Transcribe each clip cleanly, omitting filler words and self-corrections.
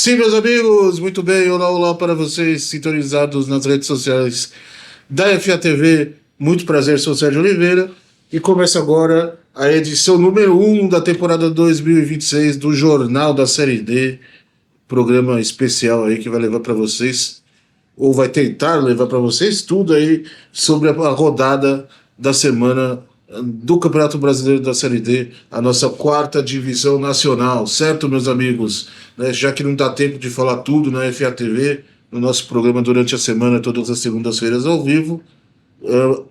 Sim, meus amigos, muito bem. Olá, olá para vocês sintonizados nas redes sociais da FATV. Muito prazer, sou Sérgio Oliveira e começa agora a edição número 1 da temporada 2026 do Jornal da Série D, programa especial aí que vai levar para vocês, ou vai tentar levar para vocês tudo aí sobre a rodada da semana do Campeonato Brasileiro da Série D, a nossa quarta divisão nacional, certo, meus amigos? Né, já que não dá tempo de falar tudo na FATV, no nosso programa durante a semana, todas as segundas-feiras ao vivo,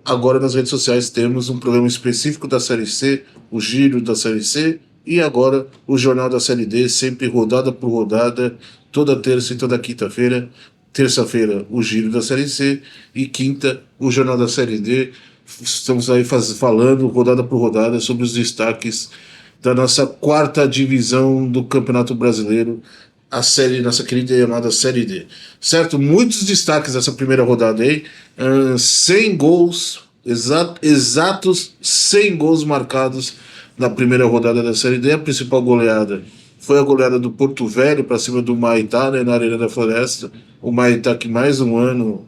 agora nas redes sociais temos um programa específico da Série C, o Giro da Série C, e agora o Jornal da Série D, sempre rodada por rodada, toda terça e toda quinta-feira. Terça-feira, o Giro da Série C, e quinta, o Jornal da Série D. Estamos aí falando, rodada por rodada, sobre os destaques da nossa quarta divisão do Campeonato Brasileiro, a série, nossa querida e amada Série D. Certo? Muitos destaques dessa primeira rodada aí. 100 gols, exatos 100 gols marcados na primeira rodada da Série D. A principal goleada foi a goleada do Porto Velho para cima do Maitá, né, na Arena da Floresta. O Maitá que mais um ano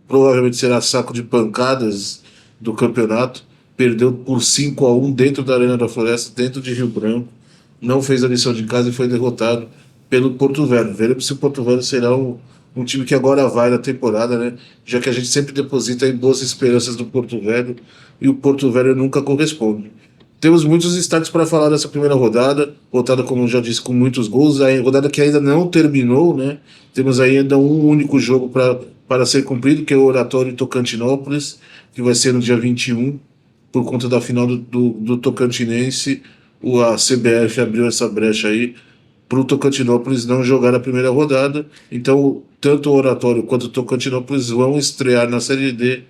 provavelmente será saco de pancadas do campeonato. Perdeu por 5-1 dentro da Arena da Floresta, dentro de Rio Branco. Não fez a lição de casa e foi derrotado pelo Porto Velho. Veremos se o Porto Velho será um time que agora vai na temporada, né? Já que a gente sempre deposita em boas esperanças do Porto Velho e o Porto Velho nunca corresponde. Temos muitos destaques para falar dessa primeira rodada, como já disse, com muitos gols. A rodada que ainda não terminou, né? Temos ainda um único jogo para ser cumprido, que é o Oratório Tocantinópolis, que vai ser no dia 21, por conta da final do Tocantinense. A CBF abriu essa brecha aí para o Tocantinópolis não jogar a primeira rodada. Então, tanto o Oratório quanto o Tocantinópolis vão estrear na Série D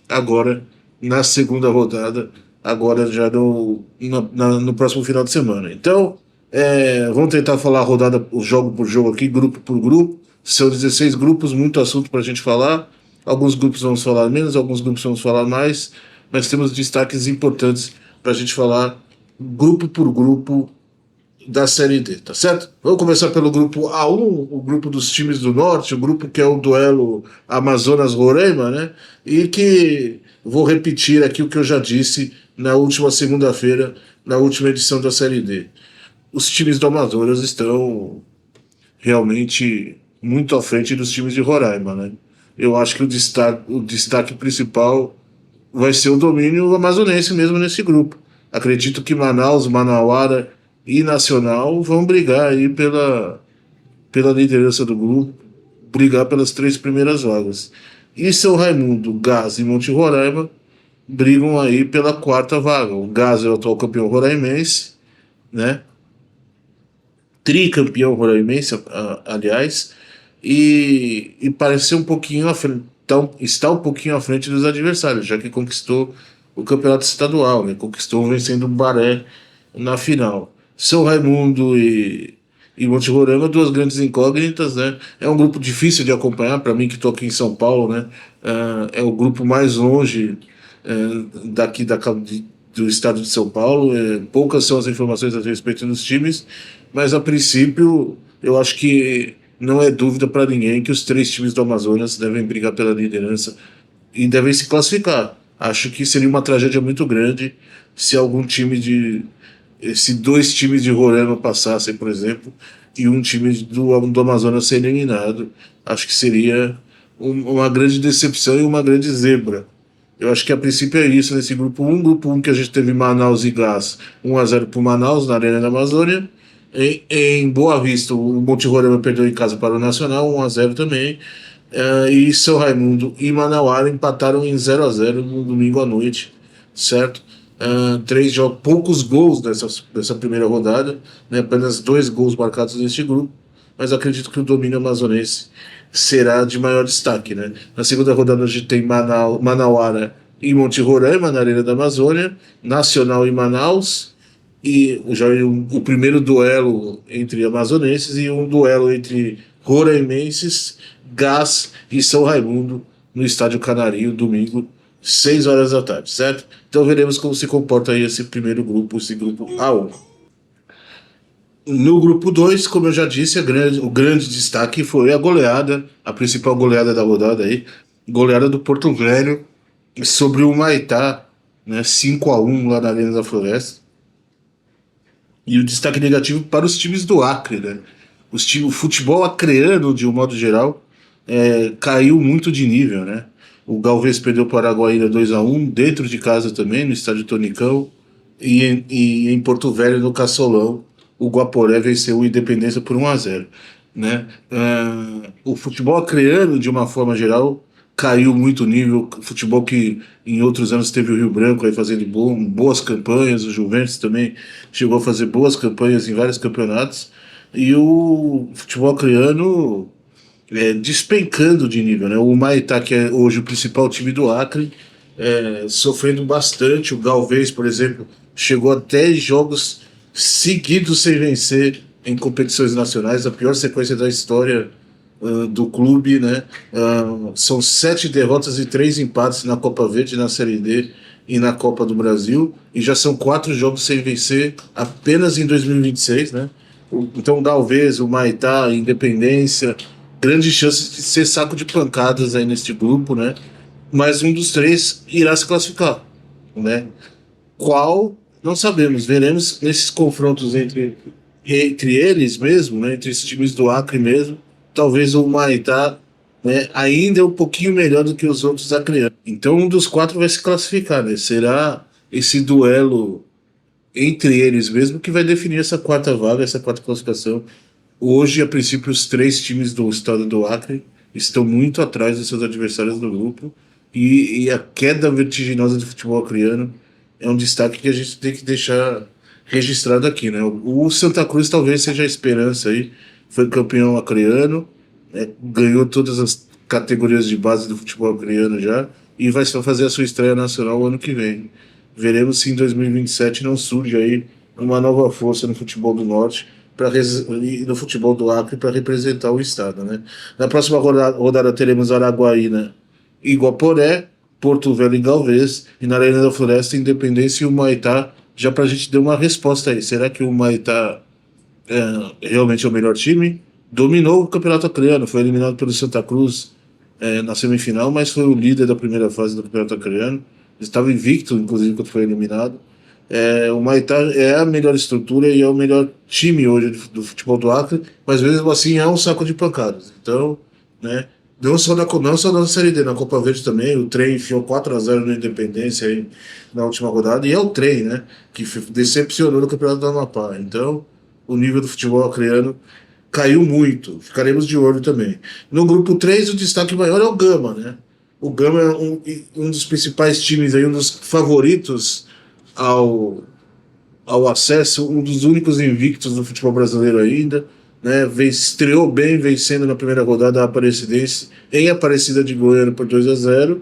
agora, na segunda rodada, agora já no próximo final de semana. Então, vamos tentar falar a rodada, jogo por jogo aqui, grupo por grupo. São 16 grupos, muito assunto para a gente falar. Alguns grupos vamos falar menos, alguns grupos vamos falar mais, mas temos destaques importantes para a gente falar grupo por grupo da Série D, tá certo? Vamos começar pelo grupo A1, o grupo dos times do Norte, o grupo que é o duelo Amazonas-Roraima, né? E que vou repetir aqui o que eu já disse na última segunda-feira, na última edição da Série D. Os times do Amazonas estão realmente muito à frente dos times de Roraima, né? Eu acho que o destaque principal vai ser o domínio amazonense mesmo nesse grupo. Acredito que Manaus, Manauara e Nacional vão brigar aí pela liderança do grupo, brigar pelas 3 primeiras vagas. E São Raimundo, Gás e Monte Roraima brigam aí pela 4ª vaga. O Gás é o atual campeão roraimense, né? Tricampeão roraimense, aliás, e parece ser um pouquinho à frente, está um pouquinho à frente dos adversários, já que conquistou o campeonato estadual, né? Conquistou vencendo o Baré na final. São Raimundo e Monte Roraima, 2 grandes incógnitas, né? É um grupo difícil de acompanhar, para mim que estou aqui em São Paulo, né? É o grupo mais longe daqui do estado de São Paulo. Poucas são as informações a respeito dos times, mas a princípio eu acho que não é dúvida para ninguém que os 3 times do Amazonas devem brigar pela liderança e devem se classificar. Acho que seria uma tragédia muito grande se 2 times de Roraima passassem, por exemplo, e um time do Amazonas ser eliminado. Acho que seria uma grande decepção e uma grande zebra. Eu acho que a princípio é isso nesse grupo 1. Grupo 1 que a gente teve Manaus e Gás, 1-0 para o Manaus na Arena da Amazônia. Em Boa Vista, o Monte Roraima perdeu em casa para o Nacional, 1-0 também. E São Raimundo e Manauara empataram em 0-0 no domingo à noite, certo? 3 jogos, poucos gols dessa primeira rodada, né? Apenas 2 gols marcados neste grupo, mas acredito que o domínio amazonense será de maior destaque, né? Na segunda rodada a gente tem Manauara e Monte Roraima na Arena da Amazônia, Nacional e Manaus, e já o primeiro duelo entre amazonenses e um duelo entre roraimenses, Gás e São Raimundo no Estádio Canarinho, domingo, 6 horas da tarde, certo? Então veremos como se comporta aí esse primeiro grupo, esse grupo A1. No grupo 2, como eu já disse, o grande destaque foi a goleada, a principal goleada da rodada aí, goleada do Porto Velho sobre o Maitá, né, 5-1 lá na Arena da Floresta. E o destaque negativo para os times do Acre, né? O futebol acreano, de um modo geral, caiu muito de nível, né? O Galvez perdeu para o Araguaíra 2-1 dentro de casa também, no estádio Tonicão, e em Porto Velho, no Cassolão, o Guaporé venceu o Independência por 1-0, né? O futebol acreano, de uma forma geral, caiu muito o nível. Futebol que em outros anos teve o Rio Branco aí fazendo boas campanhas, o Juventus também chegou a fazer boas campanhas em vários campeonatos, e o futebol acreano despencando de nível, né? O Maitá, que é hoje o principal time do Acre, sofrendo bastante. O Galvez, por exemplo, chegou a 10 jogos seguidos sem vencer em competições nacionais, a pior sequência da história do clube, né? São 7 derrotas e 3 empates na Copa Verde, na Série D e na Copa do Brasil, e já são 4 jogos sem vencer apenas em 2026, né? Então, talvez o Maitá, a Independência, grande chance de ser saco de pancadas aí neste grupo, né? Mas um dos três irá se classificar, né? Qual? Não sabemos. Veremos nesses confrontos entre eles mesmo, né? Entre esses times do Acre mesmo. Talvez o Maitá, né, ainda é um pouquinho melhor do que os outros acreanos. Então um dos quatro vai se classificar, né? Será esse duelo entre eles mesmo que vai definir essa quarta vaga, essa quarta classificação. Hoje, a princípio, os três times do estado do Acre estão muito atrás dos seus adversários do grupo, e a queda vertiginosa do futebol acreano é um destaque que a gente tem que deixar registrado aqui, né? O Santa Cruz talvez seja a esperança aí, foi campeão acreano, né? Ganhou todas as categorias de base do futebol acreano já, e vai só fazer a sua estreia nacional o ano que vem. Veremos se em 2027 não surge aí uma nova força no futebol do Norte e no futebol do Acre para representar o estado, né? Na próxima rodada teremos Araguaína e Guaporé, Porto Velho e Galvez, e na Arena da Floresta, Independência e o Maitá, já para a gente dar uma resposta aí. Será que o Maitá realmente é o melhor time? Dominou o campeonato acreano, foi eliminado pelo Santa Cruz na semifinal, mas foi o líder da primeira fase do campeonato acreano. Estava invicto, inclusive, quando foi eliminado. O Maitá é a melhor estrutura e é o melhor time hoje do futebol do Acre, mas mesmo assim é um saco de pancadas. Então, né, não só na Série D, na Copa Verde também, o Trem enfiou 4-0 no Independência aí na última rodada, e é o Trem, né, que decepcionou no Campeonato do Amapá. Então, o nível do futebol acreano caiu muito, ficaremos de olho também. No grupo 3 o destaque maior é o Gama, né? O Gama é um dos principais times aí, um dos favoritos ao, ao acesso, um dos únicos invictos do futebol brasileiro ainda, né? Estreou bem, vencendo na primeira rodada a Aparecidense em Aparecida de Goiânia por 2-0,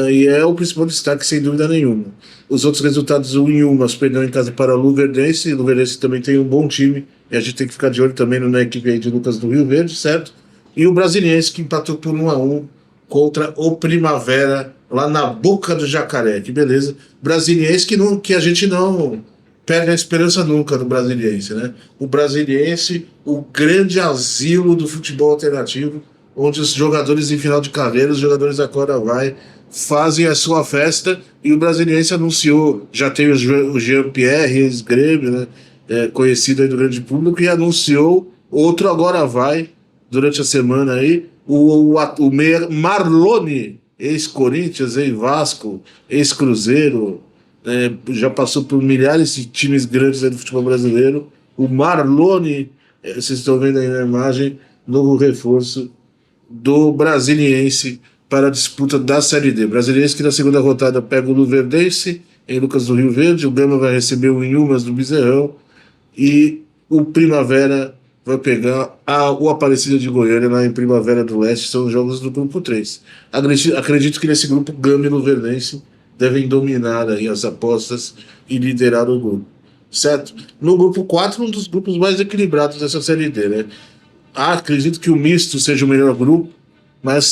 e é o principal destaque, sem dúvida nenhuma. Os outros resultados, o Inhumas perdeu em casa para o Luverdense, e o Luverdense também tem um bom time, e a gente tem que ficar de olho também na equipe aí de Lucas do Rio Verde, certo? E o Brasiliense, que empatou por 1-1 contra o Primavera, lá na boca do Jacaré. Que beleza. Brasiliense que a gente não perde a esperança nunca no Brasiliense, né? O Brasiliense, o grande asilo do futebol alternativo, onde os jogadores em final de carreira, os jogadores da corda vai, fazem a sua festa, e o Brasiliense anunciou, já tem o Jean-Pierre, ex-Grêmio, né? Conhecido aí do grande público, e anunciou outro agora vai, durante a semana aí, o meia Marlone, ex-Corinthians, ex-Vasco, ex-Cruzeiro, já passou por milhares de times grandes aí do futebol brasileiro. O Marlone, vocês estão vendo aí na imagem, novo reforço do Brasiliense para a disputa da Série D. Brasiliense que na segunda rodada pega o Luverdense em Lucas do Rio Verde, o Gama vai receber o Inhumas do Bezerrão, e o Primavera vai pegar o Aparecida de Goiânia lá em Primavera do Leste. São os jogos do grupo 3. Acredito que nesse grupo Gama e Luverdense devem dominar aí as apostas e liderar o grupo, certo? No grupo 4, um dos grupos mais equilibrados dessa Série D, né? Acredito que o misto seja o melhor grupo, mas o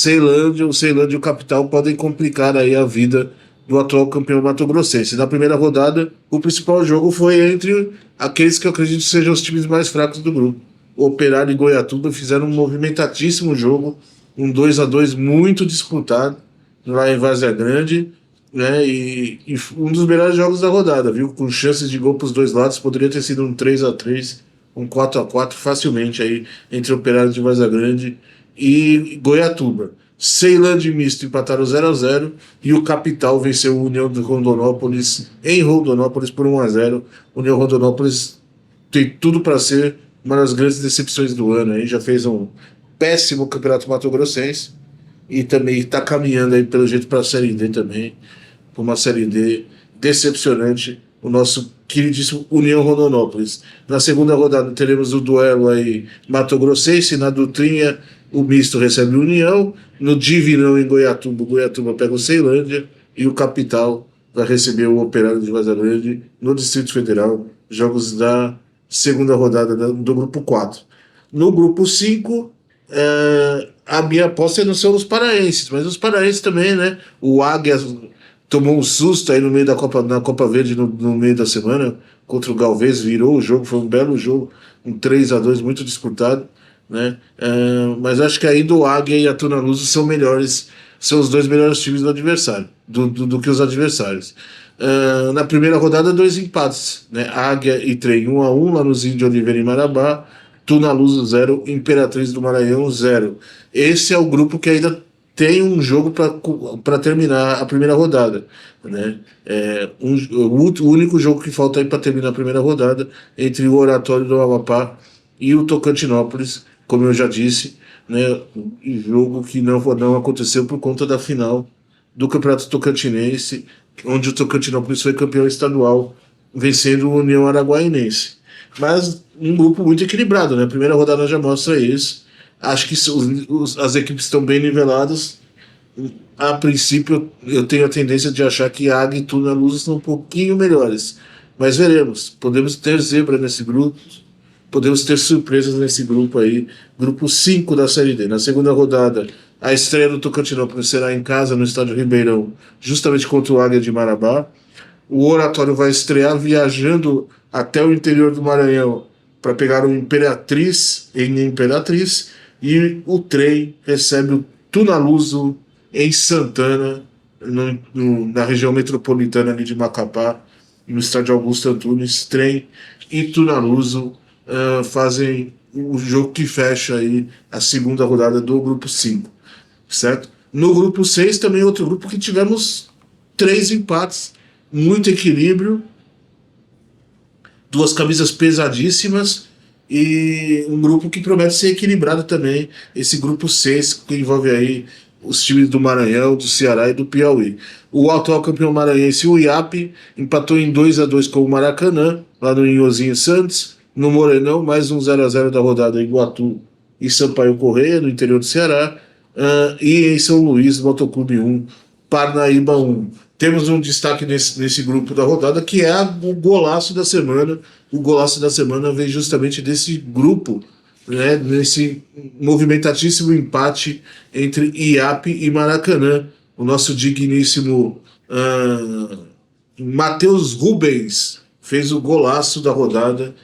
Ceilândia e o Capital podem complicar aí a vida do atual campeão mato-grossense. Na primeira rodada, o principal jogo foi entre aqueles que eu acredito sejam os times mais fracos do grupo. O Operário e Goiatuba fizeram um movimentatíssimo jogo, um 2-2 muito disputado lá em Várzea Grande, né? E um dos melhores jogos da rodada, viu? Com chances de gol para os dois lados, poderia ter sido um 3-3, um 4-4 facilmente aí entre Operário de Várzea Grande e Goiatuba. Ceilândia e Misto empataram 0-0 e o Capital venceu o União de Rondonópolis em Rondonópolis por 1-0. União Rondonópolis tem tudo para ser uma das grandes decepções do ano. Aí já fez um péssimo campeonato mato-grossense e também está caminhando aí pelo jeito para a Série D também, por uma Série D decepcionante, o nosso queridíssimo União Rondonópolis. Na segunda rodada teremos o duelo aí mato-grossense, na Dutrinha o Misto recebe o União, no Divinão em Goiatuba, o Goiatuba pega o Ceilândia e o Capital vai receber o Operário de Várzea Grande no Distrito Federal, jogos da segunda rodada do grupo 4. No grupo 5, a minha aposta não são os paraenses, mas os paraenses também, né? O Águia tomou um susto aí no meio da na Copa Verde no meio da semana contra o Galvez, virou o jogo, foi um belo jogo, um 3-2 muito disputado, né? Mas acho que ainda o Águia e a Tuna Luso são melhores, são os dois melhores times do adversário, do que os adversários. Na primeira rodada, 2 empates, né? Águia e Trem 1-1 lá no Zinho de Oliveira em Marabá, Tuna Luso 0, Imperatriz do Maranhão 0. Esse é o grupo que ainda tem um jogo para terminar a primeira rodada, né? O único jogo que falta aí para terminar a primeira rodada entre o Oratório do Amapá e o Tocantinópolis, como eu já disse, né? Um jogo que não aconteceu por conta da final do Campeonato Tocantinense, onde o Tocantinópolis foi campeão estadual, vencendo o União Araguainense. Mas um grupo muito equilibrado, né? A primeira rodada já mostra isso. Acho que as equipes estão bem niveladas. A princípio, eu tenho a tendência de achar que Águia e Tuna Luz são um pouquinho melhores. Mas veremos. Podemos ter zebra nesse grupo. Podemos ter surpresas nesse grupo aí. Grupo 5 da Série D. Na segunda rodada, a estreia do Tocantinópolis será em casa, no Estádio Ribeirão, justamente contra o Águia de Marabá. O Oratório vai estrear viajando até o interior do Maranhão para pegar o Imperatriz em Imperatriz, e o Trem recebe o Tunaluso em Santana, na região metropolitana ali de Macapá, no estádio Augusto Antunes. Trem e Tunaluso fazem o jogo que fecha aí a segunda rodada do grupo 5, certo? No grupo 6 também outro grupo que tivemos 3 empates, muito equilíbrio, 2 camisas pesadíssimas e um grupo que promete ser equilibrado também, esse grupo 6, que envolve aí os times do Maranhão, do Ceará e do Piauí. O atual campeão maranhense, o IAP, empatou em 2-2 com o Maracanã, lá no Inhozinho Santos. No Morenão, mais um 0-0 da rodada em Iguatu e Sampaio Correia, no interior do Ceará. E em São Luís, Motoclube 1, Parnaíba 1. Temos um destaque nesse grupo da rodada, que é o golaço da semana. O golaço da semana vem justamente desse grupo, né, nesse movimentatíssimo empate entre IAP e Maracanã. O nosso digníssimo Matheus Rubens fez o golaço da rodada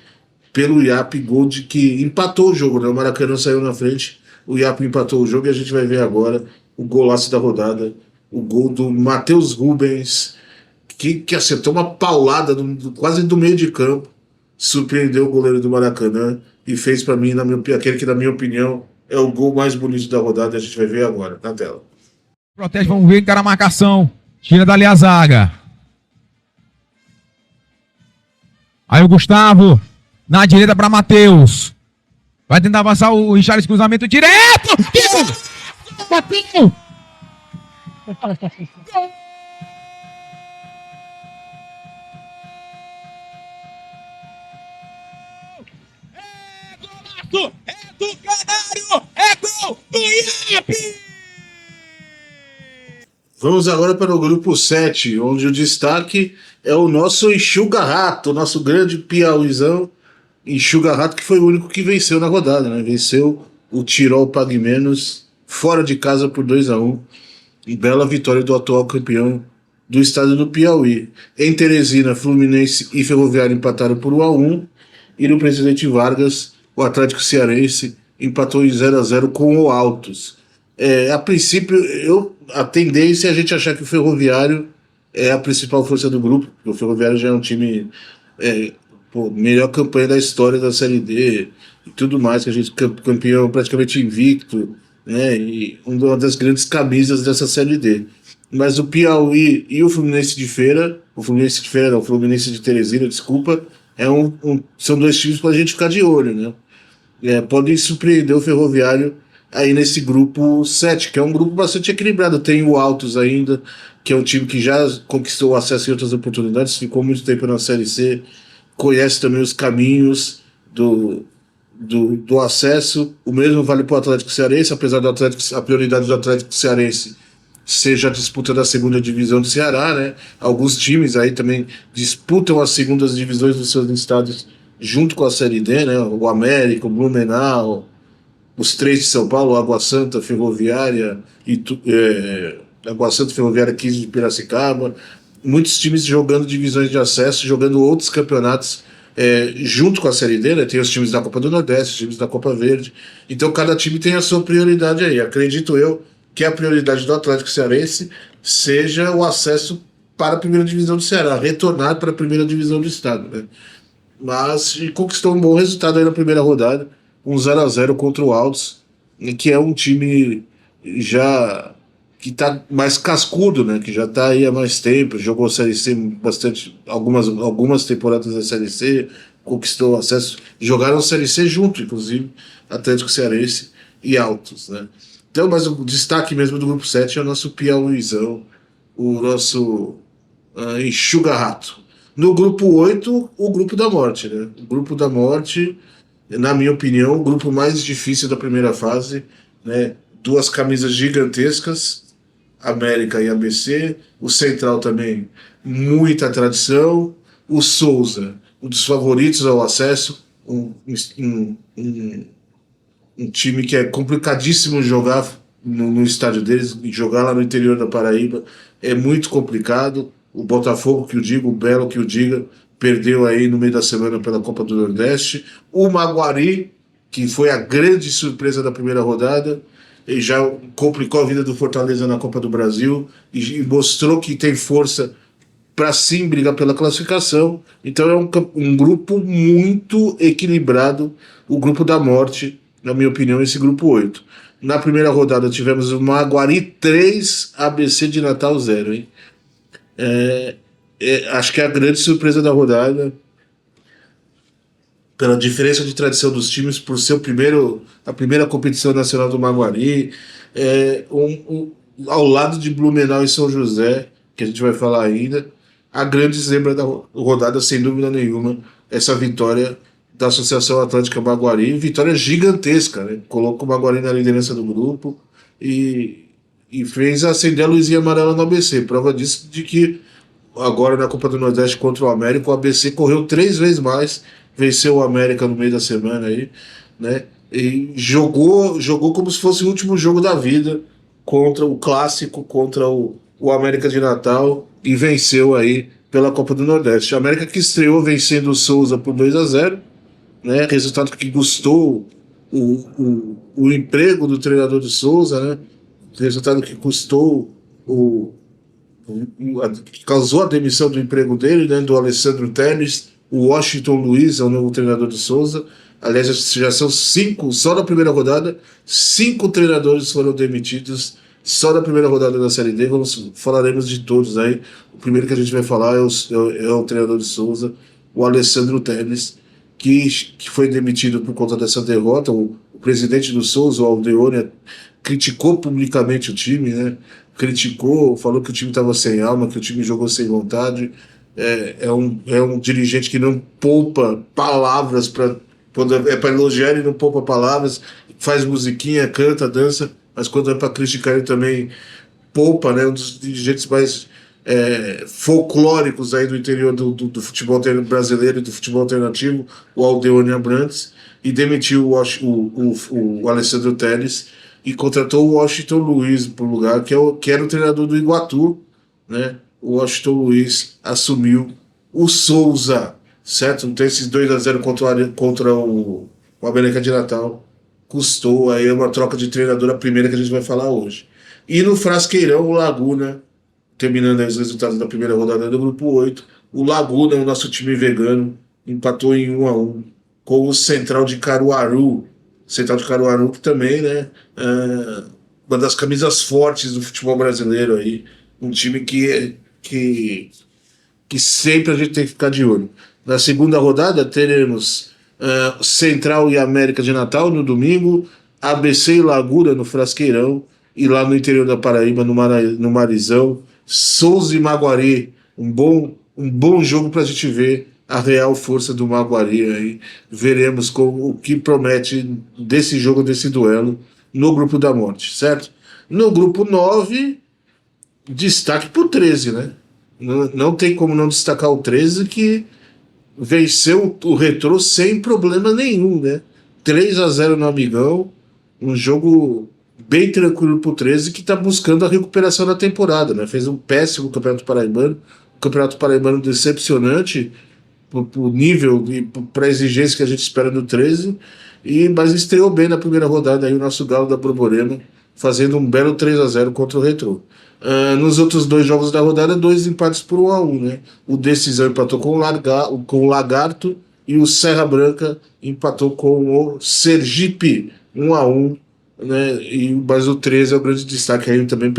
pelo IAP, gol que empatou o jogo, né? O Maracanã saiu na frente, o IAP empatou o jogo e a gente vai ver agora o golaço da rodada, o gol do Matheus Rubens, que acertou uma paulada quase do meio de campo, surpreendeu o goleiro do Maracanã e fez para mim, aquele que na minha opinião é o gol mais bonito da rodada. A gente vai ver agora na tela. Protege, vamos ver, encara a marcação, tira dali a zaga. Aí o Gustavo na direita para Matheus. Vai tentar avançar o Richarlison, cruzamento direto. Bateu! É do Canário! É gol do IAP! Vamos agora para o grupo 7, onde o destaque é o nosso Enxuga Rato, nosso grande piauizão Enxuga Rato, que foi o único que venceu na rodada, né? Venceu o Tirol Pague Menos fora de casa por 2-1. E bela vitória do atual campeão do estado do Piauí. Em Teresina, Fluminense e Ferroviário empataram por 1-1, e no Presidente Vargas, o Atlético Cearense empatou em 0-0 com o Altos. A princípio, a tendência é a gente achar que o Ferroviário é a principal força do grupo, porque o Ferroviário já é um time, melhor campanha da história da Série D e tudo mais, que a gente campeão praticamente invicto, né, e uma das grandes camisas dessa Série D. Mas o Piauí e o Fluminense de Feira, o Fluminense de Teresina, desculpa, são dois times para a gente ficar de olho, né? Podem surpreender o Ferroviário aí nesse grupo 7, que é um grupo bastante equilibrado. Tem o Altos ainda, que é um time que já conquistou acesso em outras oportunidades, ficou muito tempo na Série C, conhece também os caminhos do acesso. O mesmo vale para o Atlético Cearense, apesar a prioridade do Atlético Cearense seja a disputa da segunda divisão do Ceará, né? Alguns times aí também disputam as segundas divisões dos seus estados junto com a Série D, né? O América, o Blumenau, os três de São Paulo, Água Santa, Ferroviária, Água Santa, Ferroviária, 15 de Piracicaba. Muitos times jogando divisões de acesso, jogando outros campeonatos junto com a Série D, né? Tem os times da Copa do Nordeste, os times da Copa Verde. Então cada time tem a sua prioridade aí. Acredito eu que a prioridade do Atlético Cearense seja o acesso para a primeira divisão do Ceará, retornar para a primeira divisão do estado, né? Mas conquistou um bom resultado aí na primeira rodada, 0-0 contra o Altos, que é um time já que está mais cascudo, né? Que já está aí há mais tempo, jogou a Série C algumas temporadas da Série C, conquistou acesso, jogaram a Série C junto, inclusive, Atlético Cearense e Altos, né? Então, mas o destaque mesmo do grupo 7 é o nosso Piauizão, o nosso enxuga-rato. No grupo 8, o grupo da morte, né? O grupo da morte, na minha opinião, o grupo mais difícil da primeira fase, né? Duas camisas gigantescas, América e ABC, o Central também, muita tradição, o Souza, um dos favoritos ao acesso, um time que é complicadíssimo jogar no estádio deles, jogar lá no interior da Paraíba é muito complicado. O Botafogo, que o diga, o Belo, que o diga, perdeu aí no meio da semana pela Copa do Nordeste. O Maguari, que foi a grande surpresa da primeira rodada, e já complicou a vida do Fortaleza na Copa do Brasil e mostrou que tem força para sim brigar pela classificação. Então é um grupo muito equilibrado, o grupo da morte, na minha opinião, esse grupo 8. Na primeira rodada tivemos o Maguari 3, ABC de Natal 0, hein? Acho que é a grande surpresa da rodada, pela diferença de tradição dos times, por ser a primeira competição nacional do Maguari, ao lado de Blumenau e São José, que a gente vai falar ainda, a grande zebra da rodada, sem dúvida nenhuma, essa vitória da Associação Atlética Maguari, vitória gigantesca, né? Colocou o Maguari na liderança do grupo e fez acender a luzinha amarela no ABC. Prova disso de que agora na Copa do Nordeste contra o América, o ABC correu 3 vezes mais, venceu o América no meio da semana aí, né? E jogou como se fosse o último jogo da vida contra o clássico, contra o América de Natal, e venceu aí pela Copa do Nordeste. A América que estreou vencendo o Souza por 2-0, né? Resultado que custou o emprego do treinador de Souza, né? Resultado que custou que causou a demissão do emprego dele, né? Do Alessandro Telles. O Washington Luiz é o novo treinador de Souza. Aliás, já são 5, só na primeira rodada, 5 treinadores foram demitidos só na primeira rodada da Série D. Falaremos de todos aí. O primeiro que a gente vai falar é o treinador de Souza, o Alessandro Telles, que foi demitido por conta dessa derrota. O presidente do Souza, o Aldeone, criticou publicamente o time, né? Falou que o time estava sem alma, que o time jogou sem vontade. É um dirigente que não poupa palavras quando é para elogiar, ele não poupa palavras, faz musiquinha, canta, dança, mas quando é para criticar, ele também poupa, né? Um dos dirigentes mais folclóricos aí do interior do futebol brasileiro e do futebol alternativo, o Aldeone Abrantes, e demitiu o Alessandro Telles e contratou o Washington Luiz para o lugar, que era o treinador do Iguatu, né? o Washington Luiz assumiu o Souza, certo? Então esses 2-0 contra o América de Natal custou aí uma troca de treinador, a primeira que a gente vai falar hoje. E no Frasqueirão, o Laguna, terminando aí os resultados da primeira rodada do Grupo 8, o Laguna, o nosso time vegano, empatou em 1-1 com o Central de Caruaru. Central de Caruaru que também, né, uma das camisas fortes do futebol brasileiro aí, um time que sempre a gente tem que ficar de olho. Na segunda rodada teremos Central e América de Natal no domingo, ABC e Laguna no Frasqueirão, e lá no interior da Paraíba, no Marizão, Souza e Maguari, um bom jogo para a gente ver a real força do Maguari aí. Veremos o que promete desse jogo, desse duelo, no Grupo da Morte, certo? No Grupo 9, destaque pro 13, né? Não tem como não destacar o 13, que venceu o Retrô sem problema nenhum, né? 3-0 no Amigão, um jogo bem tranquilo pro 13, que está buscando a recuperação da temporada, né? Fez um péssimo Campeonato Paraibano, um Campeonato Paraibano decepcionante pro nível e para a exigência que a gente espera do 13, mas estreou bem na primeira rodada aí o nosso Galo da Borborema, fazendo um belo 3-0 contra o Retrô. Nos outros dois jogos da rodada, 2 empates por 1-1, né? O Decisão empatou com o Lagarto e o Serra Branca empatou com o Sergipe 1-1, né? Mas o 13 é o grande destaque aí também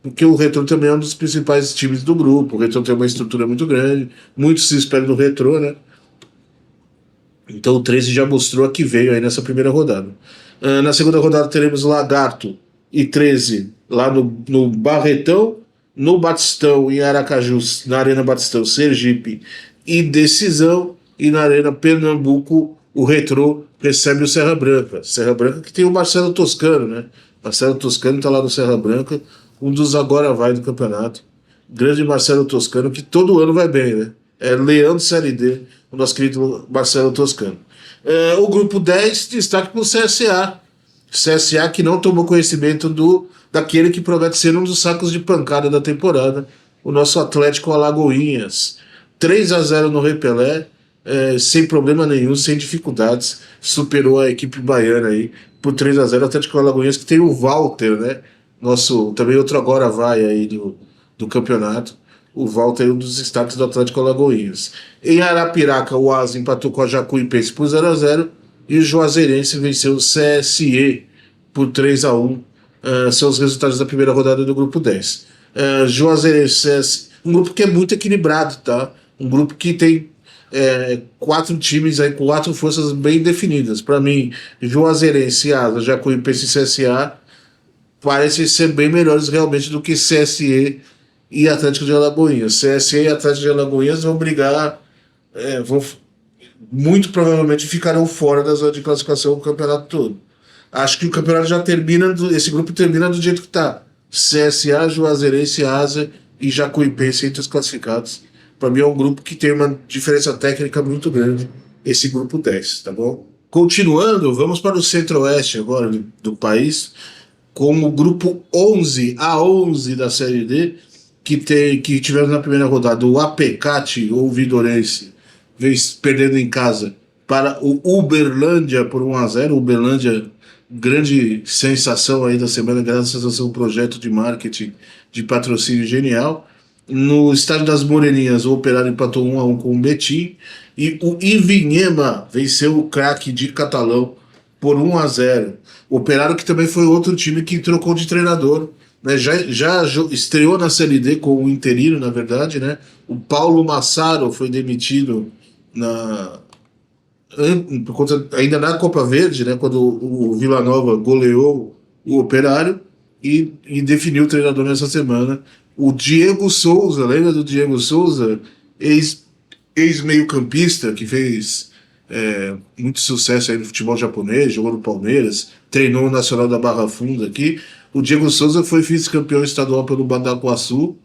porque o Retrô também é um dos principais times do grupo. O Retrô tem uma estrutura muito grande, muito se espera do Retrô, né? Então o 13 já mostrou a que veio aí nessa primeira rodada. Na segunda rodada teremos Lagarto e 13 lá no Barretão, no Batistão em Aracaju, na Arena Batistão, Sergipe e Decisão, e na Arena Pernambuco o Retrô recebe o Serra Branca. Serra Branca que tem o Marcelo Toscano, né? Marcelo Toscano está lá no Serra Branca, um dos agora vai do campeonato. Grande Marcelo Toscano, que todo ano vai bem, né? É Leão de Série D, o nosso querido Marcelo Toscano. O grupo 10, destaque para o CSA. CSA que não tomou conhecimento daquele que promete ser um dos sacos de pancada da temporada, o nosso Atlético Alagoinhas. 3-0 no Repelé, sem problema nenhum, sem dificuldades, superou a equipe baiana aí por 3-0. Atlético Alagoinhas que tem o Walter, né? Nosso, também outro agora vai aí do campeonato. O Walter é um dos destaques do Atlético Alagoinhas. Em Arapiraca, o Asa empatou com a Jacuipense por 0-0 e o Juazeirense venceu o CSE por 3-1. São os resultados da primeira rodada do grupo 10. Juazeirense, um grupo que é muito equilibrado, tá? Um grupo que tem 4 times aí com 4 forças bem definidas. Para mim, Juazeirense, Asa, Jacuipense e CSA parecem ser bem melhores realmente do que CSE e Atlético de Alagoinhas. CSE e Atlético de Alagoinhas vão brigar, muito provavelmente ficarão fora da zona de classificação do campeonato todo. Acho que o campeonato já termina, esse grupo termina do jeito que está. CSA, Juazeirense, Asa e Jacuipense entre os classificados. Para mim é um grupo que tem uma diferença técnica muito grande, esse grupo 10, tá bom? Continuando, vamos para o centro-oeste agora do país, com o grupo 11, a 11 da Série D, que tivemos na primeira rodada o Apecate, ou Vidorense, perdendo em casa para o Uberlândia por 1-0. Uberlândia, grande sensação aí da semana, graças ao seu projeto de marketing, de patrocínio genial. No Estádio das Moreninhas, o Operário empatou 1-1 com o Betim, e o Ivinhema venceu o Craque de Catalão por 1-0. O Operário que também foi outro time que trocou de treinador, né? Já estreou na Série D com o interino, na verdade, né? O Paulo Massaro foi demitido ainda na Copa Verde, né? Quando o Vila Nova goleou o Operário, e definiu o treinador nessa semana. O Diego Souza, lembra do Diego Souza? Ex-meio-campista que fez muito sucesso aí no futebol japonês, jogou no Palmeiras, treinou o Nacional da Barra Funda aqui. O Diego Souza foi vice-campeão estadual pelo Bataguaçu,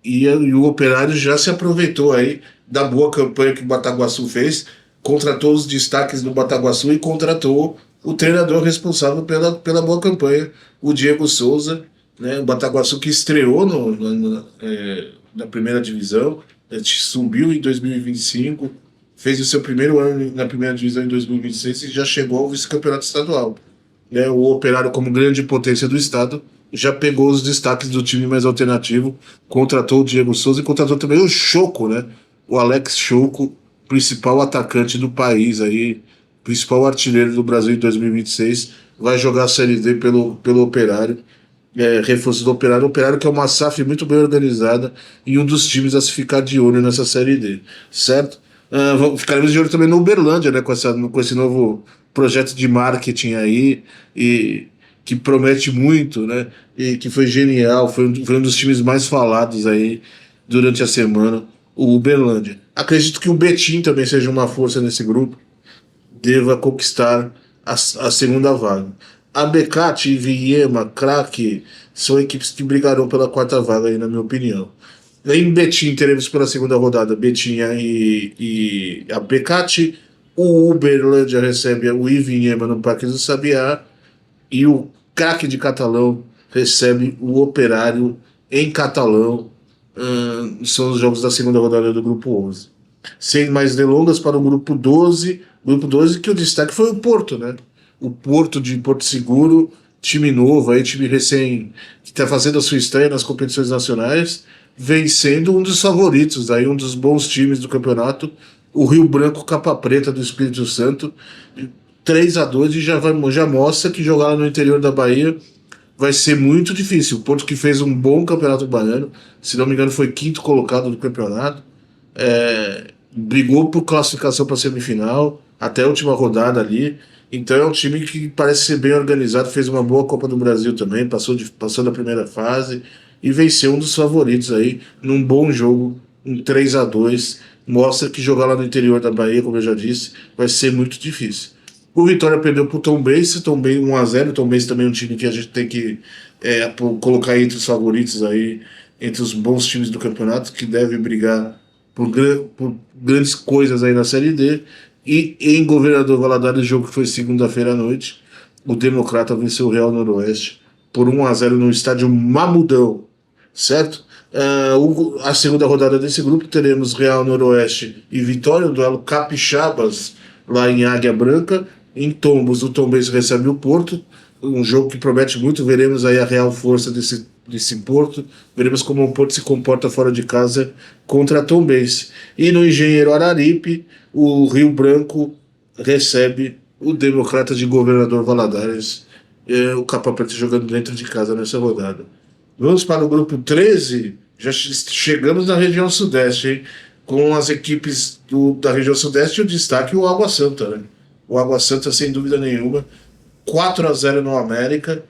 e o Operário já se aproveitou aí da boa campanha que o Bataguaçu fez, contratou os destaques do Bataguaçu e contratou o treinador responsável pela boa campanha, o Diego Souza, né? O Bataguaçu que estreou na primeira divisão, subiu em 2025, fez o seu primeiro ano na primeira divisão em 2026 e já chegou ao vice-campeonato estadual. Né? O Operário, como grande potência do estado, já pegou os destaques do time mais alternativo, contratou o Diego Souza e contratou também o Choco, né? O Alex Choco, principal atacante do país aí, principal artilheiro do Brasil em 2026, vai jogar a Série D pelo Operário. Reforço do Operário. O Operário que é uma SAF muito bem organizada e um dos times a se ficar de olho nessa Série D, certo? Ficaremos de olho também no Uberlândia, né, com esse novo projeto de marketing aí, e que promete muito, né, e que foi genial, foi um dos times mais falados aí durante a semana, o Uberlândia. Acredito que o Betim também seja uma força nesse grupo, deva conquistar a segunda vaga. A Becate, Viema, Craque são equipes que brigarão pela quarta vaga, aí, na minha opinião. Em Betim teremos pela segunda rodada Betim e a Becate. O Uberlândia recebe o Ivinhema no Parque do Sabiá. E o Craque de Catalão recebe o Operário em Catalão. São os jogos da segunda rodada do Grupo 11. Sem mais delongas, para o Grupo 12. Grupo 12 que o destaque foi o Porto, né? O Porto de Porto Seguro, time novo, aí, time recém que está fazendo a sua estreia nas competições nacionais, vem sendo um dos favoritos, aí, um dos bons times do campeonato. O Rio Branco Capa Preta do Espírito Santo, 3-2 e já mostra que jogar lá no interior da Bahia vai ser muito difícil. O Porto que fez um bom campeonato baiano, se não me engano foi quinto colocado do campeonato, brigou por classificação para a semifinal, até a última rodada ali. Então é um time que parece ser bem organizado, fez uma boa Copa do Brasil também, passou da primeira fase e venceu um dos favoritos aí, num bom jogo, um 3-2. Mostra que jogar lá no interior da Bahia, como eu já disse, vai ser muito difícil. O Vitória perdeu para o Tombense, 1-0. O Tombense também é um time que a gente tem que colocar entre os favoritos aí, entre os bons times do campeonato, que deve brigar por grandes coisas aí na Série D. E em Governador Valadares, o jogo que foi segunda-feira à noite, o Democrata venceu o Real Noroeste por 1-0 no estádio Mamudão, certo? A segunda rodada desse grupo teremos Real Noroeste e Vitória, o duelo Capixabas lá em Águia Branca. Em Tombos, o Tombense recebe o Porto, um jogo que promete muito. Veremos aí a real força desse Porto, veremos como o Porto se comporta fora de casa contra a Tombense. E no Engenheiro Araripe, o Rio Branco recebe o Democrata de Governador Valadares, o Capa Preta jogando dentro de casa nessa rodada. Vamos para o grupo 13, já chegamos na região sudeste, hein? Com as equipes da região sudeste, o destaque o Água Santa, né? O Água Santa, sem dúvida nenhuma, 4-0 no América.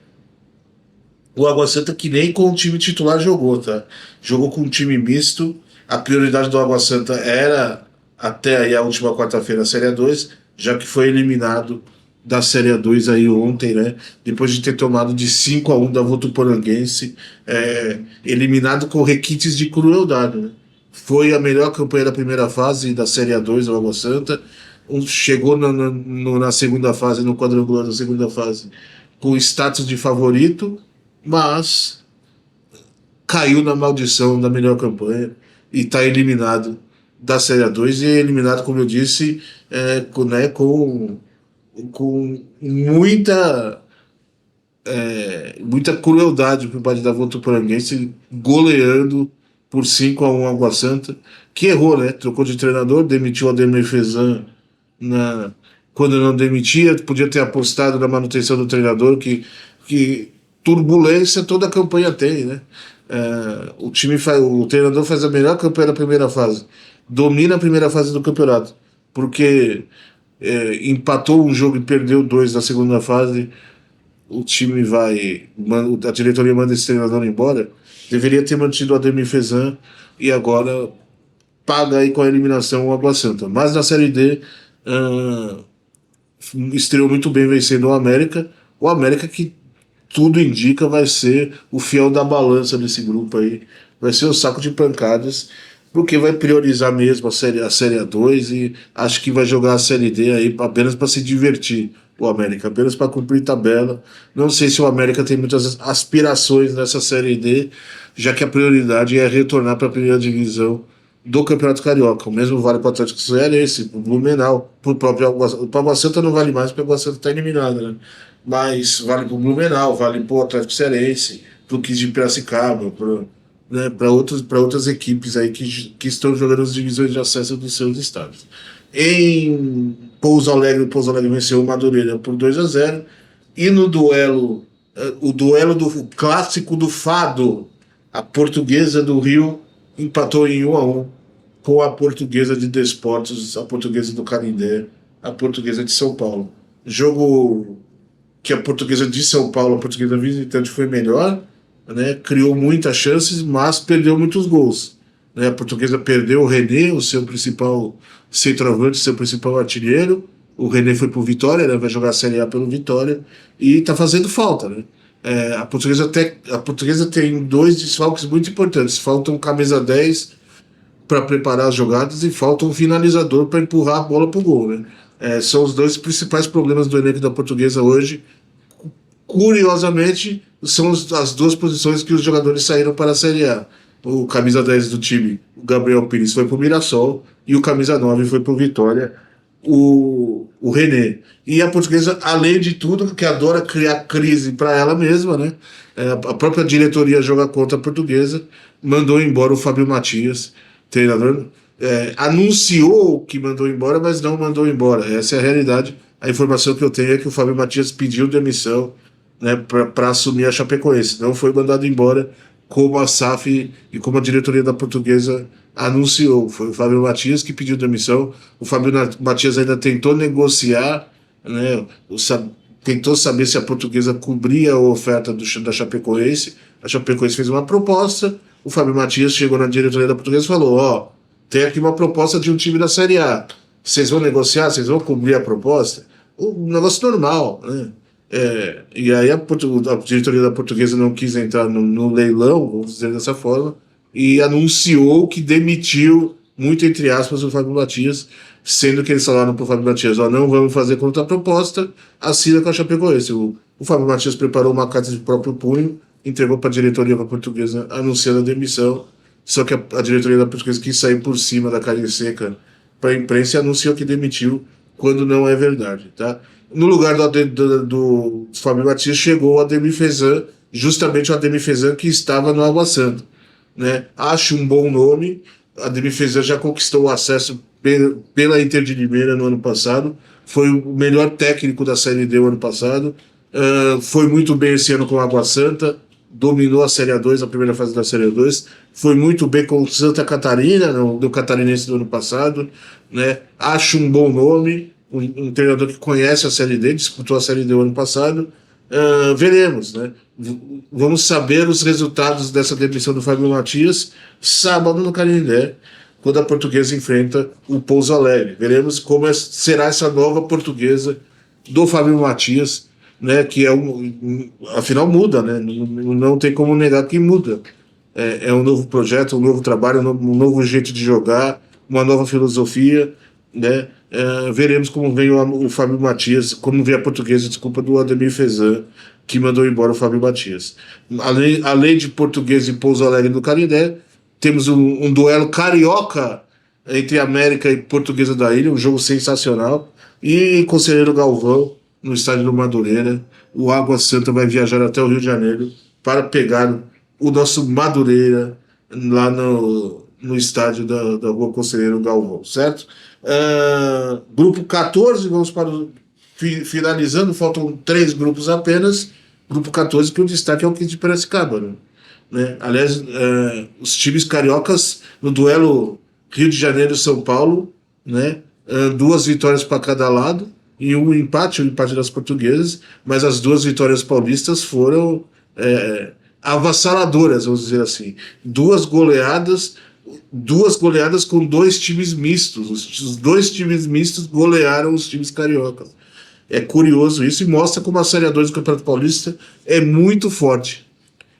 O Água Santa que nem com o time titular jogou, tá? Jogou com um time misto. A prioridade do Água Santa era, até aí a última quarta-feira, a Série 2, já que foi eliminado da Série 2 aí ontem, né? Depois de ter tomado de 5-1 da Votuporanguense, eliminado com requintes de crueldade, né? Foi a melhor campanha da primeira fase da Série 2 do Água Santa. Chegou na segunda fase, no quadrangular da segunda fase, com status de favorito, mas caiu na maldição da melhor campanha e está eliminado da Série 2 e eliminado, como eu disse, com muita crueldade por parte da Votuporanguense, goleando por 5-1 Água Santa, que errou, né? Trocou de treinador, demitiu o Ademir Fezan quando não demitia, podia ter apostado na manutenção do treinador, que turbulência toda a campanha tem, né? O treinador faz a melhor campanha da primeira fase, domina a primeira fase do campeonato, porque empatou um jogo e perdeu dois na segunda fase. O time a diretoria manda esse treinador embora. Deveria ter mantido o Ademir Fezan e agora paga aí com a eliminação o Água Santa. Mas na Série D estreou muito bem vencendo o América. O América que tudo indica vai ser o fiel da balança desse grupo aí. Vai ser o saco de pancadas, porque vai priorizar mesmo a série A2 e acho que vai jogar a Série D aí apenas para se divertir. o América, apenas para cumprir tabela. Não sei se o América tem muitas aspirações nessa Série D, já que a prioridade é retornar para a primeira divisão do Campeonato Carioca. O mesmo vale para o Atlético Cearense, para o Blumenau, para o próprio Água Santa. O Água Santa não vale mais, porque o Água Santa está eliminado, né? Mas vale para o Blumenau, vale para o Atlético Cearense, para o 15 de Piracicaba, para outras equipes aí que estão jogando as divisões de acesso dos seus estados. Em Pouso Alegre, o Pouso Alegre venceu o Madureira por 2-0. E no duelo, o duelo do clássico do Fado, a Portuguesa do Rio empatou em 1-1 com a Portuguesa de Desportos, a Portuguesa do Canindé, a Portuguesa de São Paulo. Jogo que a Portuguesa de São Paulo, a Portuguesa visitante, foi melhor, né? Criou muitas chances, mas perdeu muitos gols, né? A Portuguesa perdeu o René, o seu principal centroavante, seu principal artilheiro. O René foi pro Vitória, né? Vai jogar a Série A pelo Vitória e tá fazendo falta, né? A Portuguesa tem dois desfalques muito importantes. Falta um camisa 10 para preparar as jogadas e falta um finalizador para empurrar a bola pro gol, né? São os dois principais problemas do elenco da Portuguesa hoje. Curiosamente, são as duas posições que os jogadores saíram para a Série A. O camisa 10 do time, o Gabriel Pires, foi para o Mirassol e o camisa 9 foi para o Vitória, o René. E a Portuguesa, além de tudo, que adora criar crise para ela mesma, né? A própria diretoria joga contra a Portuguesa, mandou embora o Fábio Matias, treinador. Anunciou que mandou embora, mas não mandou embora. Essa é a realidade. A informação que eu tenho é que o Fábio Matias pediu demissão, né, para assumir a Chapecoense. Não foi mandado embora, como a SAF e como a diretoria da Portuguesa anunciou. Foi o Fábio Matias que pediu demissão. O Fábio Matias ainda tentou negociar, né, tentou saber se a Portuguesa cobria a oferta da Chapecoense. A Chapecoense fez uma proposta. O Fábio Matias chegou na diretoria da Portuguesa e falou: tem aqui uma proposta de um time da Série A. Vocês vão negociar? Vocês vão cobrir a proposta? Um negócio normal, né? E aí a diretoria da Portuguesa não quis entrar no leilão, vamos dizer dessa forma, e anunciou que demitiu, muito entre aspas, o Fábio Matias, sendo que eles falaram para o Fábio Matias: não vamos fazer contraproposta, assina com a Chapecoense. O Fábio Matias preparou uma carta de próprio punho, entregou para a diretoria da Portuguesa anunciando a demissão, só que a diretoria da Portuguesa quis sair por cima da carne seca para a imprensa e anunciou que demitiu, quando não é verdade, tá? No lugar do Fábio Matias chegou o Ademir Fezan, justamente o Ademir Fezan que estava no Água Santa, né? Acho um bom nome. Ademir Fezan já conquistou o acesso pela Inter de Limeira no ano passado, foi o melhor técnico da Série D o ano passado, foi muito bem esse ano com o Água Santa, dominou a Série A2, a primeira fase da Série A2, foi muito bem com o Santa Catarina, do Catarinense do ano passado, né? Acho um bom nome, um treinador que conhece a Série D, disputou a Série D o ano passado. Veremos, né? Vamos saber os resultados dessa demissão do Fábio Matias sábado no Canindé, quando a Portuguesa enfrenta o Pouso Alegre. Veremos como será essa nova Portuguesa do Fábio Matias, né? Que afinal muda, né? Não tem como negar que muda. É um novo projeto, um novo trabalho, um novo jeito de jogar, uma nova filosofia, né? Veremos como vem o Fábio Matias, como vem a Portuguesa, desculpa, do Ademir Fezan, que mandou embora o Fábio Matias. Além de Portuguesa e Pouso Alegre do Canindé, temos um duelo carioca entre América e Portuguesa da Ilha, um jogo sensacional. E em Conselheiro Galvão, no estádio do Madureira, o Água Santa vai viajar até o Rio de Janeiro para pegar o nosso Madureira lá no estádio da Rua Conselheiro Galvão, certo? Grupo 14, vamos para finalizando, faltam 3 grupos apenas. Grupo 14, que o destaque é o 15 de Piracicaba, né? Aliás, os times cariocas no duelo Rio de Janeiro e São Paulo, né? 2 vitórias para cada lado e um empate, o empate das portuguesas, mas as 2 vitórias paulistas foram avassaladoras, vamos dizer assim. 2 goleadas com 2 times mistos. Os 2 times mistos golearam os times cariocas. É curioso isso e mostra como a Série A2 do Campeonato Paulista é muito forte.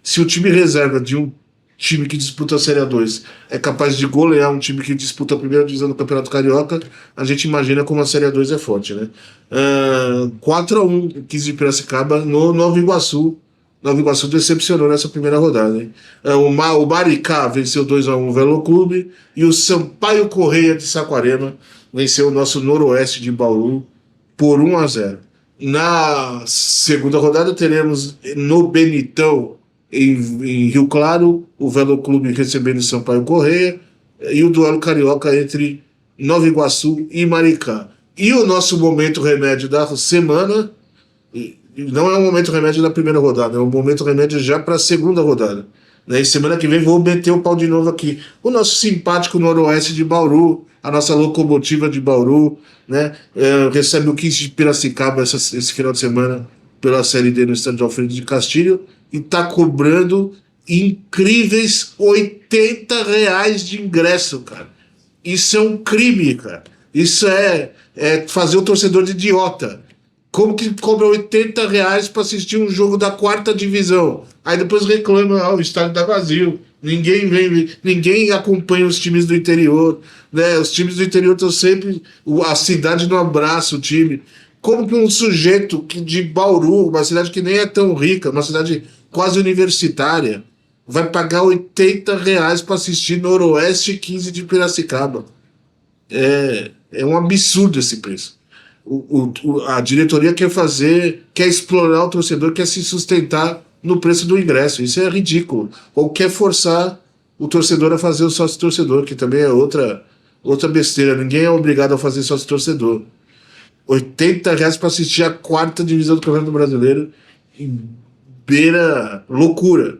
Se o time reserva de um time que disputa a Série A2 é capaz de golear um time que disputa a primeira divisão do Campeonato Carioca, a gente imagina como a Série A2 é forte, né? 4-1, 15 de Piracicaba no Nova Iguaçu. Nova Iguaçu decepcionou nessa primeira rodada, hein? O Maricá venceu 2-1 o Velo Clube e o Sampaio Correia de Saquarema venceu o nosso Noroeste de Bauru por 1-0. Na segunda rodada teremos no Benitão, em Rio Claro, o Velo Clube recebendo o Sampaio Correia e o duelo carioca entre Nova Iguaçu e Maricá. E o nosso momento remédio da semana, não é um momento remédio da primeira rodada, é um momento remédio já para a segunda rodada. Né? E semana que vem vou meter o pau de novo aqui. O nosso simpático Noroeste de Bauru, a nossa locomotiva de Bauru, né? Recebe o 15 de Piracicaba esse final de semana pela Série D no estádio Alfredo de Castilho e está cobrando incríveis R$ 80 de ingresso, cara. Isso é um crime, cara. Isso é fazer o torcedor de idiota. Como que cobra R$ 80 para assistir um jogo da 4ª divisão? Aí depois reclama, o estádio tá vazio. Ninguém acompanha os times do interior, né? Os times do interior estão sempre. A cidade não abraça o time. Como que um sujeito de Bauru, uma cidade que nem é tão rica, uma cidade quase universitária, vai pagar R$ 80 para assistir Noroeste 15 de Piracicaba? É um absurdo esse preço. A diretoria quer explorar o torcedor, quer se sustentar no preço do ingresso. Isso é ridículo. Ou quer forçar o torcedor a fazer o sócio-torcedor, que também é outra besteira. Ninguém é obrigado a fazer sócio-torcedor. R$ 80 para assistir a 4ª divisão do Campeonato Brasileiro, beira loucura.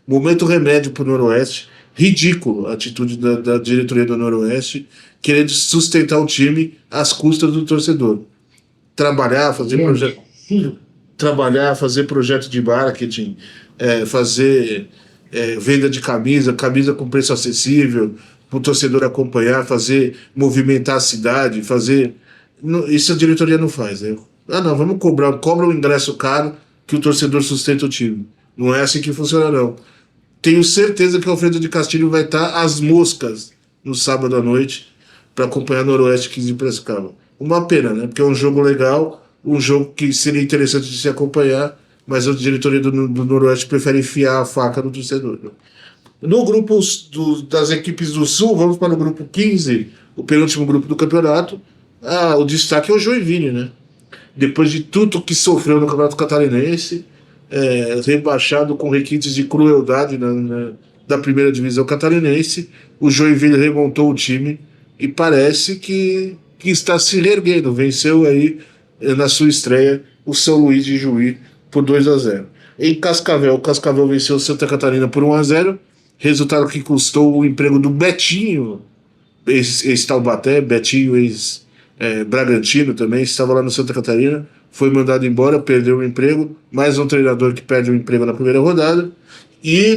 Momento remédio para o Noroeste. Ridículo a atitude da diretoria do Noroeste, querendo sustentar o time às custas do torcedor. Trabalhar, fazer projeto de marketing, fazer venda de camisa com preço acessível, para o torcedor acompanhar, movimentar a cidade, isso a diretoria não faz, né? Não, vamos cobra o ingresso caro que o torcedor sustenta o time. Não é assim que funciona, não. Tenho certeza que o Alfredo de Castilho vai estar às moscas no sábado à noite para acompanhar Noroeste 15 de Piracicaba. Uma pena, né? Porque é um jogo legal, um jogo que seria interessante de se acompanhar, mas a diretoria do Noroeste prefere enfiar a faca no torcedor. No grupo das equipes do Sul, vamos para o grupo 15, o penúltimo grupo do campeonato. O destaque é o Joinville, né? Depois de tudo que sofreu no Campeonato Catarinense, rebaixado com requintes de crueldade da primeira divisão catarinense, o Joinville remontou o time e parece que está se reerguendo. Venceu aí na sua estreia o São Luís de Juí por 2-0. Em Cascavel, o Cascavel venceu o Santa Catarina por 1-0, resultado que custou o emprego do Betinho, ex-Taubaté, Betinho, ex-Bragantino também, estava lá no Santa Catarina, foi mandado embora, perdeu o emprego, mais um treinador que perde o emprego na primeira rodada, e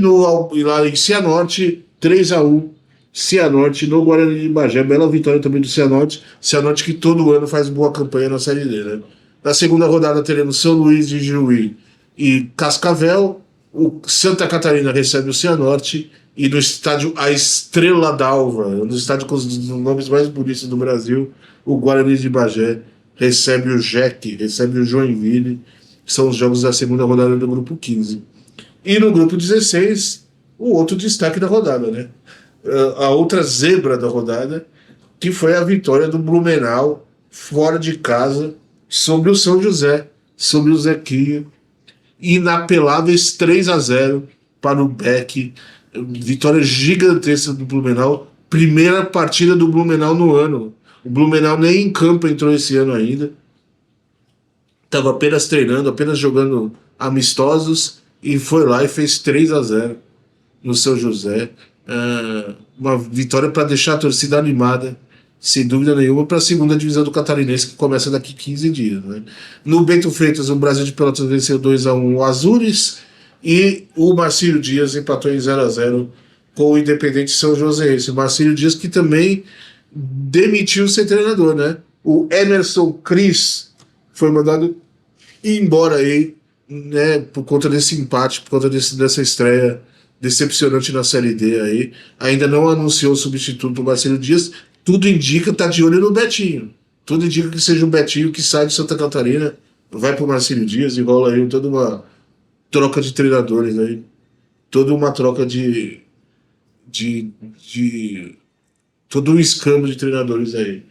lá em Cianorte, 3-1, Cianorte no Guarani de Bagé, bela vitória também do Cianorte que todo ano faz boa campanha na Série D, né? Na segunda rodada teremos São Luís de Juí e Cascavel, o Santa Catarina recebe o Cianorte, e no estádio A Estrela d'Alva, no estádio com os nomes mais bonitos do Brasil, o Guarani de Bagé recebe o JEC, recebe o Joinville. São os jogos da segunda rodada do grupo 15. E no grupo 16, o outro destaque da rodada, né? A outra zebra da rodada, que foi a vitória do Blumenau fora de casa sobre o São José, sobre o Zequinha. Inapeláveis 3-0 para o Beck. Vitória gigantesca do Blumenau. Primeira partida do Blumenau no ano. O Blumenau nem em campo entrou esse ano ainda. Estava apenas treinando, apenas jogando amistosos, e foi lá e fez 3-0 no São José. Uma vitória para deixar a torcida animada, sem dúvida nenhuma, para a segunda divisão do Catarinense, que começa daqui 15 dias. Né? No Bento Freitas, o Brasil de Pelotas venceu 2-1 o Azures, e o Marcílio Dias empatou em 0-0 com o Independente São Joséense. O Marcílio Dias, que também demitiu sem treinador, né? O Emerson Cris foi mandado embora aí, né, por conta desse empate, por conta dessa estreia decepcionante na Série D aí. Ainda não anunciou o substituto do Marcelo Dias. Tudo indica, tá de olho no Betinho. Tudo indica que seja o Betinho que sai de Santa Catarina, vai pro Marcelo Dias e rola aí toda uma troca de treinadores aí. Toda uma troca de todo um escambo de treinadores aí.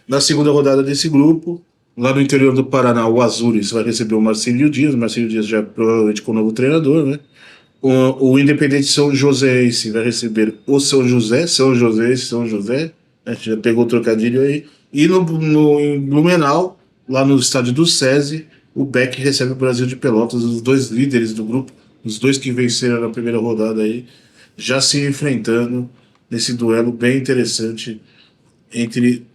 Na segunda rodada desse grupo, lá no interior do Paraná, o Azures vai receber o Marcelo Dias. O Marcelo Dias já provavelmente com o novo treinador, né? O Independente São Joséense vai receber o São José, São José, a gente já pegou o trocadilho aí. E em Blumenau, lá no estádio do SESI, o Beck recebe o Brasil de Pelotas, os dois líderes do grupo, os dois que venceram na primeira rodada aí, já se enfrentando nesse duelo bem interessante entre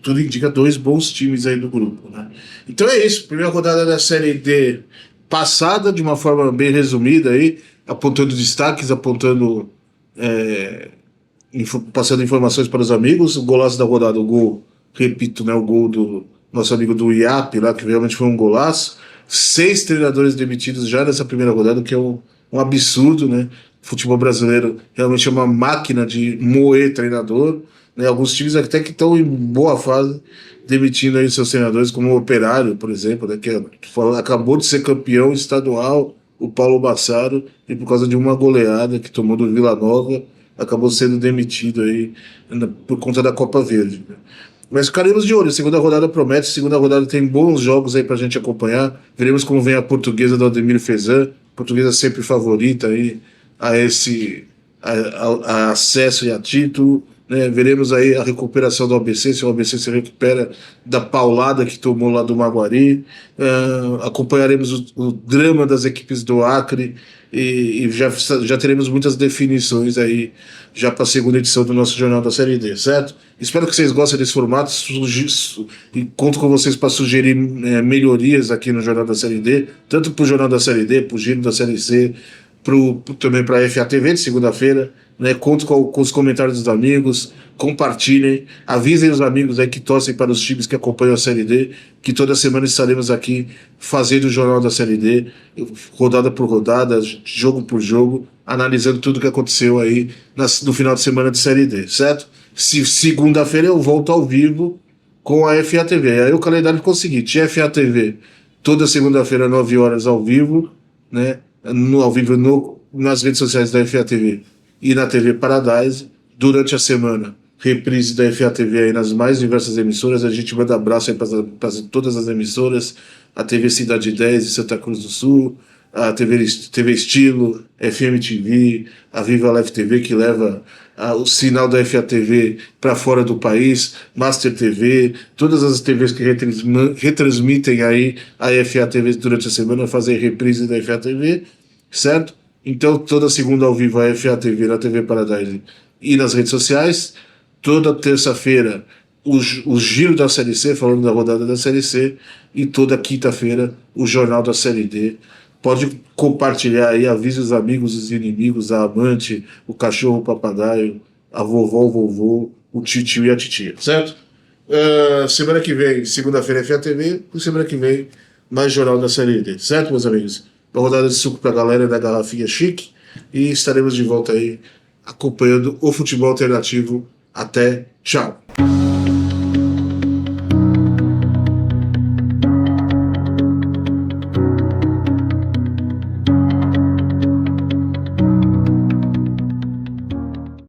tudo indica dois bons times aí do grupo, né? Então é isso, primeira rodada da Série D passada de uma forma bem resumida aí, apontando destaques, passando informações para os amigos. O golaço da rodada, o gol, repito, né, o gol do nosso amigo do IAP lá, que realmente foi um golaço. 6 treinadores demitidos já nessa primeira rodada, que é um absurdo, né? O futebol brasileiro realmente é uma máquina de moer treinador, né? Alguns times até que estão em boa fase demitindo aí seus treinadores, como o Operário, por exemplo, né, que acabou de ser campeão estadual, o Paulo Massaro, e por causa de uma goleada que tomou do Vila Nova, acabou sendo demitido aí por conta da Copa Verde, né? Mas ficaremos de olho, segunda rodada promete, segunda rodada tem bons jogos aí pra gente acompanhar, veremos como vem a Portuguesa do Ademir Fezan, Portuguesa sempre favorita aí a acesso e a título, né? Veremos aí a recuperação do ABC, se o ABC se recupera da paulada que tomou lá do Maguari. Acompanharemos o drama das equipes do Acre e já teremos muitas definições aí já para a segunda edição do nosso Jornal da Série D, certo? Espero que vocês gostem desse formato e conto com vocês para sugerir melhorias aqui no Jornal da Série D, tanto para o Jornal da Série D, para o Giro da Série C, também para a FATV de segunda-feira, né? Conto com os comentários dos amigos, compartilhem, avisem os amigos aí que torcem para os times que acompanham a Série D, que toda semana estaremos aqui fazendo o Jornal da Série D, rodada por rodada, jogo por jogo, analisando tudo o que aconteceu aí no final de semana de Série D, certo? Segunda-feira eu volto ao vivo com a FATV. Aí o calendário ficou o seguinte: FATV toda segunda-feira, 9 horas ao vivo, né? Ao vivo nas redes sociais da FATV e na TV Paradise. Durante a semana, reprise da FATV aí nas mais diversas emissoras. A gente manda abraço aí para todas as emissoras: a TV Cidade 10 de Santa Cruz do Sul, a TV Estilo, FM TV, a Viva Live TV, que leva o sinal da FATV para fora do país, Master TV, todas as TVs que retransmitem aí a FATV durante a semana fazem reprise da FATV, certo? Então toda segunda ao vivo a FATV na TV Paradise e nas redes sociais. Toda terça-feira o Giro da Série C, falando da rodada da Série C, e toda quinta-feira o Jornal da Série D. Pode compartilhar aí, avise os amigos, os inimigos, a amante, o cachorro, o papagaio, a vovó, o vovô, o tio e a titia, certo? Semana que vem, segunda-feira, FATV, e semana que vem, mais Jornal da Série D, certo, meus amigos? Uma rodada de suco pra galera da garrafinha chique, e estaremos de volta aí acompanhando o futebol alternativo. Até, tchau!